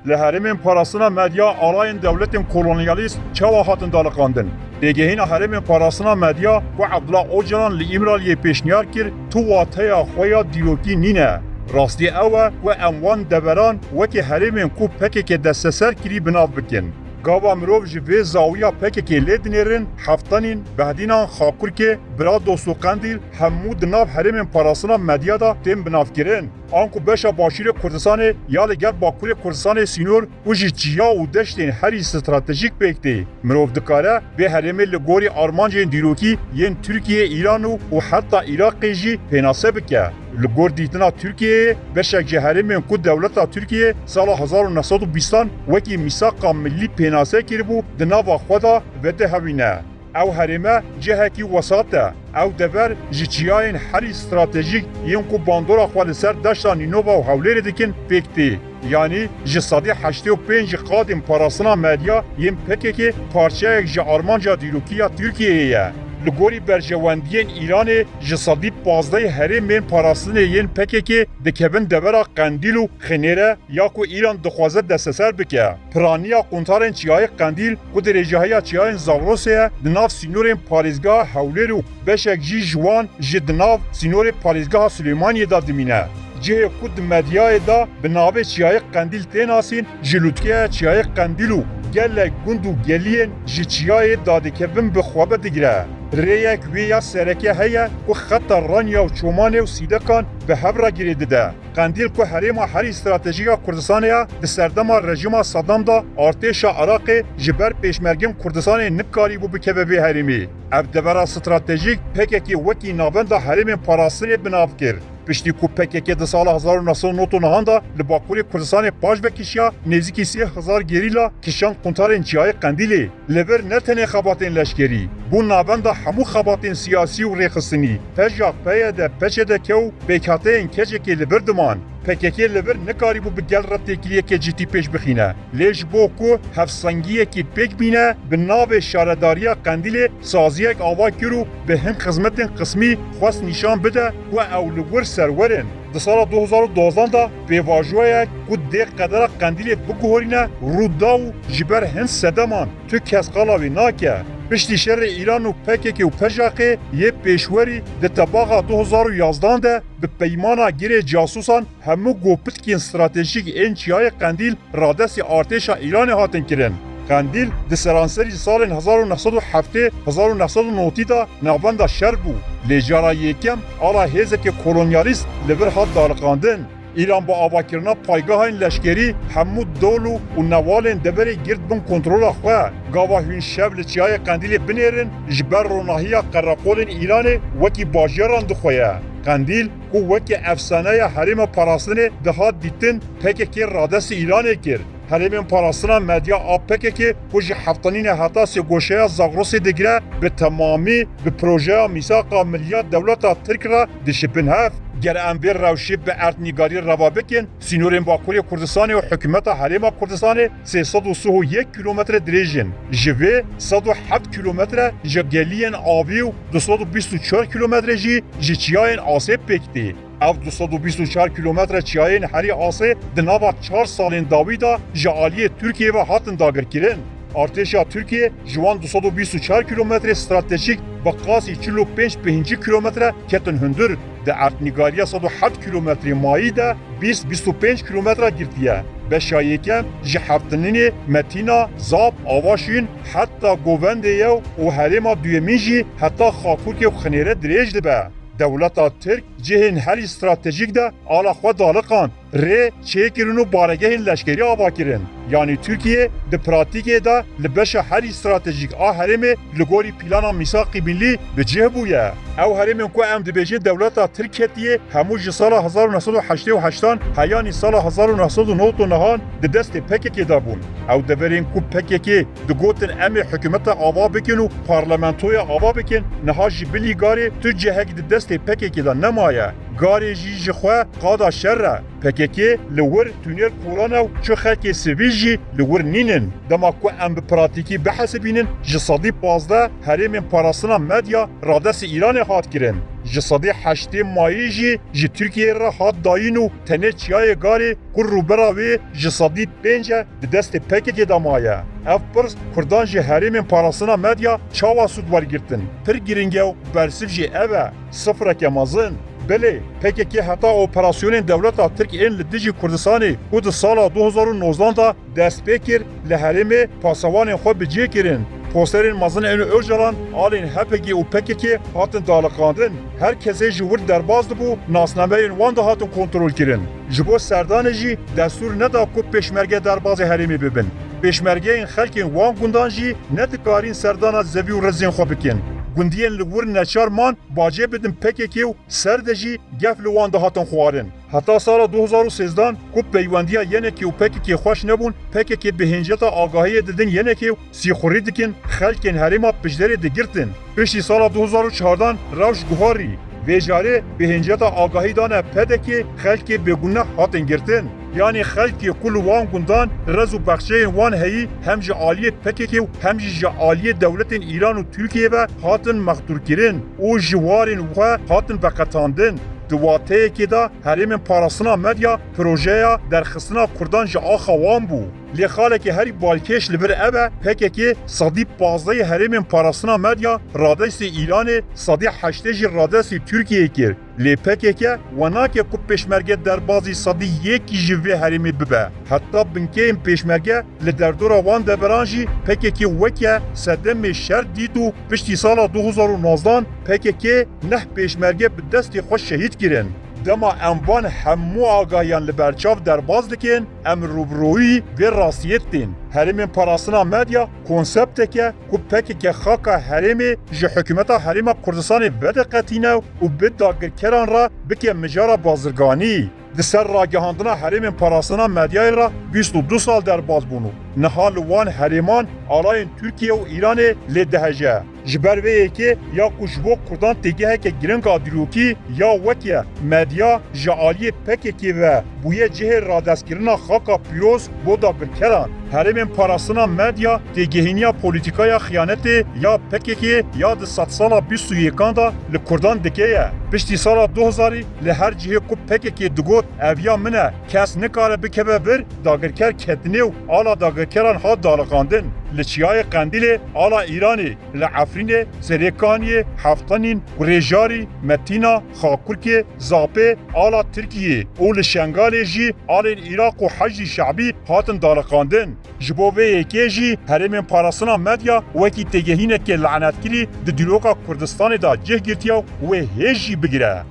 لهرم پاراستنا مدیا آلاین دولت کولونیالیست چوا هاتن دالقاندن. دیگهین هرم پاراستنا مدیا و عبدالله اوجلان لیمرالی پیشنیار کر تو واتیا خویا دیروکی نینه. راستی اوه و اموان دبران وکی هرم کو پکی که دست سر کری بناف بکن. گاوا مروف جوی زاویا پکی که لیدنیرن هفتانین بهدینان خاکر که برا دوستو قندیل همود ناف هرم پاراستنا مدیا دا تیم بناف کرن. آنکو بشا باشیر کردستان یا لگر باکور کردستان سینور و جیا و دشتین هری استراتژیک بکتی. مروف دکاره به هرم لگوری آرمانجین دیروکی ین ترکیه ایران و حتی عراق جی پیناسه بکه. لگور دیتنا ترکیه بشک جهرم کو دولت ترکیه سال 1920 وکی میثاق ملی پیناسه کربو دناوا خدا و ده هوینه. او هرمه جهکی وساطه او دبر جچیاین هر استراتژیک ین کو باندورا خود سر دشتان نووا و حولیر دکن پکتی یعنی جسادی 85 قادم پاراستنا مدیا ین پککی پارچه یک آرمانجا دیروکیا ترکیه لگوری برجواندین ایران جسادی 15 هرم من پاراستنه ین پککی دکبن دبرا قندیل و خنیره یا کو ایران دخوازه دستسر بکه پرانیا قنطارن چیای قندیل کو درجه چیای زاغروسه دناف سینور پاریزگاه حولیر و بشک جی جوان جدناف سینور پاریزگاه سلیمانی دادمینه جه کود مدیای دا بناوه چیای قندیل تیناسین جلوتکه چیای قندیلو گله گندو گلین جچیای داده کبن بخوابه دیگره ریک ویا سرکه هیا و خط رانیا و چومانه و سیدکان به هبرا گیریده ده. قندیل که هرما هر استراتژیکا کردستانیا به سردما رژیم صدام دا ارتش عراق جبر پیشمرگم کردستان نکاری بو بکبه به هرمی. ابدبرا استراتژیک پککی وکی نابند هرم پاراستنی بناف کرد. پشتی کو پککی د سال 1909 نهاندا لباکوری کردستان پاش بکشیا نزدیکی 3000 گریلا کشان قنطارن چیای قندیلی لبر نتنه خباتین لشکری بو نابند همو خباتین سیاسی و ریخستنی پجاق پیاده پچده کو بیکاتین کجکی لبردمان پککی لبر نکاری بو بگل رتکلیه که جیتی پیش بخینه لیش بو کو هفسنگیه که پیک بینه به ناو شارداریا قندیل سازیک آوا کرو به هم خدمتین قسمی خواست نشان بده و اولور سرورن در سال 2012 دا به واژوی کود ده قدر قندیل بگوهرینه روداو جبر هن سدمان تو کس قلاوی ناکه پشتی شهر ایران و پککی و پجاقه یه پیشوری ده طباقه 2011 ده به پیمانا گیر جاسوسان همو گوپت که استراتژیک این چیای قندیل رادس ارتش ایران هاتن کرن. قندیل ده سرانسری سال 1907-1909 دا نابند شهر بو. لیجارا یکم آلا هزک کولونیالیست لبر هات دارقاندن. ایران با آواکرنا پایگاه این لشکری همو دولو و نوالین دبری گرد بن کنترول خواه گاوا هین شبل چیای قندیل بنیرن جبر روناهی قرقول ایران وکی باجران دخواه قندیل کو وکی افسانه حریم پاراستنه دهات دیتن پککی رادس ایرانه کرد هرم پاراستنا مدیا آپکه که کجی هفتانین حتا سی گوشه زاغروس دیگره به تمامی به پروژه میثاق ملیات دولت ترک را دشپن هفت گر انویر روشی به ارتنیگاری روابکن سینورین باکوری کردستان و حکومت حریم کردستان 331 کیلومتر دریجن جوی 107 کیلومتر جگلین آوی و 224 کیلومتر جی چیاین آسیب پکتی او 224 کیلومتر چیاین هری آسه دنابا 4 سالین داویدا جعالی ترکیه و هاتن داگر کرن. ارتشا ترکیه جوان 224 کیلومتر استراتژیک با قاسی 45 کیلومتر کتن هندر ده ارتنیگاریا 107 کیلومتر مایی ده 20-25 کیلومتر گرتیه. بشایکم جهفتنین متینا زاب آواشین حتی گوونده یو و حریم دویمیجی حتی خاکور که خنیره دریج ده به. دولت ترک جهن هر استراتژیک ده آلا خود دالقان ری چه کرنو بارگه لشکری آوا کرن یعنی ترکیه ده پراتیکه ده لبش هر استراتژیک هرم لگوری پیلانا میثاقی ملی به جه بویه او هرم کو ام دبیجه دولت ترکیه هموج سال 1988 هیانی سال 1999 ده دست پککی ده بون او دبرین کو پککی ده گوتن ام حکومت آوا بکنو پارلمانتوی آوا بکن نهاج بلی گاری تو جهک ده دست پککی ده نمایه گاری جی خو قادا شر پککی لور تونر کورانا چو خلک سویجی لور نینن دما کو ام پراتیکی بحث بینن جسادی 15 هرم پاراستنا مدیا رادس ایران هات کرن جسدی 8 مایی جی ترکیه را هات داین و تنه چیای گاری کر روبرا وی جسدی 5 دست پککی دمایه. اف پرس کردان جی حریم پاراسنا مدیا چاوا سود ورگرتن. پر گرینگه و برسیف جی اوه صفره که مازن. بله PKK حتی اپراسیون دولت ترک این لدیجی کردستانی خود سال 2019 دا دست بکر لحریم پاسوان خود بجی کرن. پوسترین مازن اینو ارجلان آلین هپگی و PKK هاتن دالقاندن. هر کسی جور درباز بو ناسنامه این وان دا هاتن کنترول کرن. جبو سردان جی دستور ندا که پیشمرگه درباز حریمی ببین. پیشمرگه این خلک وان گندان جی ندکارین سردان زوی و رزین خو بکن. گندیان لور نچار مان باجه بدن PKK و سردجی گفل وان ده هاتن خوارن. حتی سال 2013 که پیوندیا یعنی که PKK خوش نبون PKK به هنجتا آگاهی دادن یعنی که سیخوری دکن خلکن حریما پشدری دگرتن. پیشی سال 2014 روش گوهاری ویجاره به هنجتا آگاهی دانه PKK خلک بگونه هاتن گرتن. یعنی خلکی کل وان گندان رز و بخشه وان هی هم جعالی PKK و هم جعالی دولت ایران و ترکیه و هاتن مقدور کرن و جوارن و هاتن بقتاندن. دواته که دا حریم پاراسنا مدیا پروژه در خصنا کردان جا خوان بو. لیخاله که هری بالکش لبر اوه PKK صدی 15 حریم پاراسنا مدیا رادس ایران صدی 8 جی رادس ترکیه کر. لی PKK ونا که کب پیشمرگه در بازی صدی 1 جوی حریمی ببه. حتی بنکه این پیشمرگه لدردورا وان دبرانجی PKK وکه صدم شر دیدو پشتی سال 2019 PKK نه پیشمرگه به دست خوش شهید کرن. دما اموان همو آگاهیان لبرچاف در باز دکن ام روبرویی و راستیت دین. حریم پاراسنا مدیا کنسپت که PKK خاکا حریم جه حکومت حریم کردستان ودقتینه و بداگر کران را بکه مجارا بازرگانی. دسر راگهاندنا حریم پاراسنا مدیای را 22 سال در باز بونو. نهال وان حریمان آلاین ترکیه و ایران لدهجه. جبر وی که یا کشبو کردان تگه که گرنگ آدیروکی یا وکیه مدیا جعالی PKK و بویه جه رادستگیرنا خاکا پیروز بودا برکران. حریم پاراسنا مدیا تگهینیا پولیتیکای خیانت یا PKK یا ده 100 سالا 21 دا لکردان دکیه. پشتی سالا 2000 لهر جه که PKK دگوت اویا منه کس نکاره بکبه بر داگرکر کتنه و آلا داگرکران ها دالقاندن. لچیای قندیل آلا ایرانی لعفرین سریکانی هفتانین ریجاری متینا خاکرک زاپه آلا ترکیه او لشنگال جی آلین عراق و حج شعبی هاتن دالقاندن. جبوه یکی جی حریم پاراسنا مدیا وکی تگهینه که لعنت کری د دیلوگا کردستان دا جه گرتیا و هیجی بگیره.